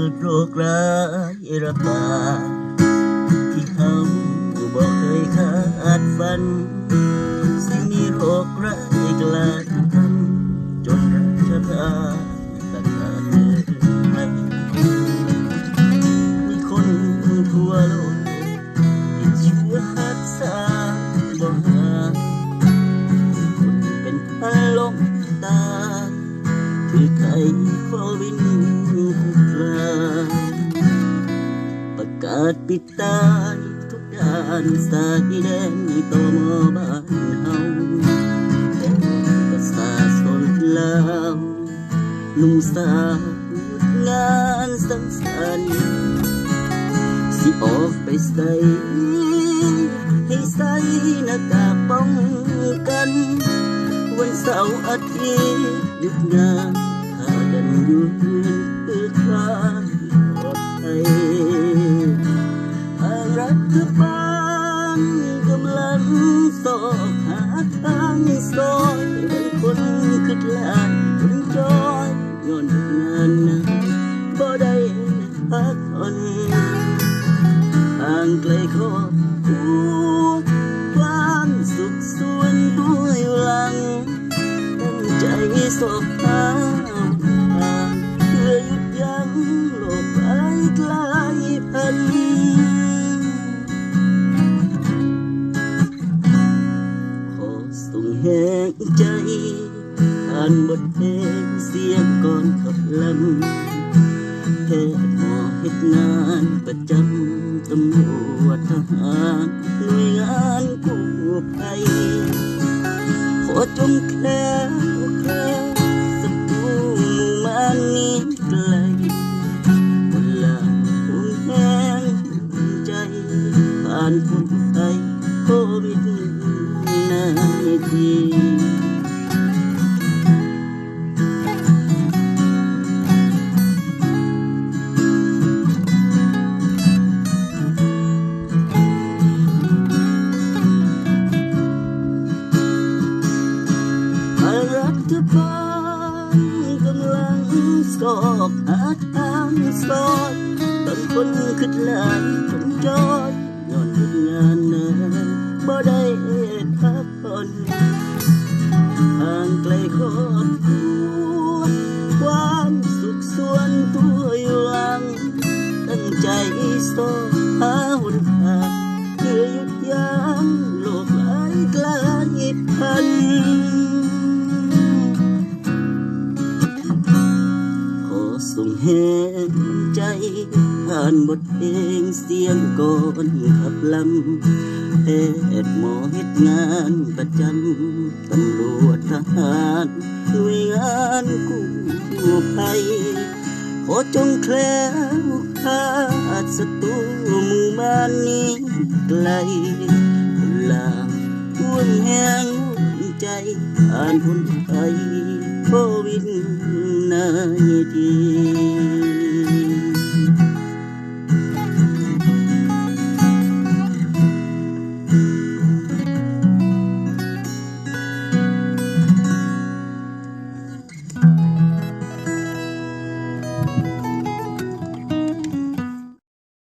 ดโรคร้ายระบาดที่เขาบอกเคยคาดฝันสิ่งมีโรคร้ายกลายพันจนรัชราตัดขาดเลยไหมมีคนทั่วโลกติดเชื้อรักษาบ่หายคนเป็นพันลมตาถือไข้โควิดกลางประกาศปิดตายทุกด้านสายแดงต่อมอบ้านเฮาประชาชนลาวนุ่งสาวงานสังสรรค์สิออกไปใส่ให้ใส่หน้ากากป้องกันวันเสาร์อาทิตย์หยุดงานพากันอยู่เพื่อนเพื่อความปลอดภัยทางรัฐบาลกำลังสอบหาทางซอยบางคนคิดหลายคนจอยย้อนงานนะบ่ได้พักผ่อนห่างไกลครอบครัวความสุขส่วนตัวอยู่หลังตั้งใจสอบหาเพื่อหยุดยั้งโรคร้ายกลายพันธุ์ขอส่งแห่งใจผ่านบทเพลงเสียงก่อนขับลำแพทย์หมอเฮ็ดงานประจำตำรวจทหารหน่วยงานกู้ภัยขอจงแคล้วคลาดศัตรูหมู่มารนี้ไกลเวลาห่วงแห้งใจผ่านพ้นไปโควิด-19รัฐบาลกำลังสอบหาทางซอยบางคนคิดหลายคนจอยย้อนหยุดงานนะบ่ได้พักผ่อนห่างไกลครอบครัวความสุขส่วนตัวอยู่หลังตั้งใจสอบหาหนทางเพื่อหยุดยั้งโรคร้ายกลายพันธุ์ส่งแห่งใจผ่านบทเพลงเสียงก่อนขับลำแพทย์หมอเฮ็ดงานประจำตำรวจทหารหน่วยงานกู้ภัยขอจงแคล้วคลาดศัตรูหมู่มารนี้ไกลเวลาท่วมแห้งใจผ่านพ้นไปโควิด-19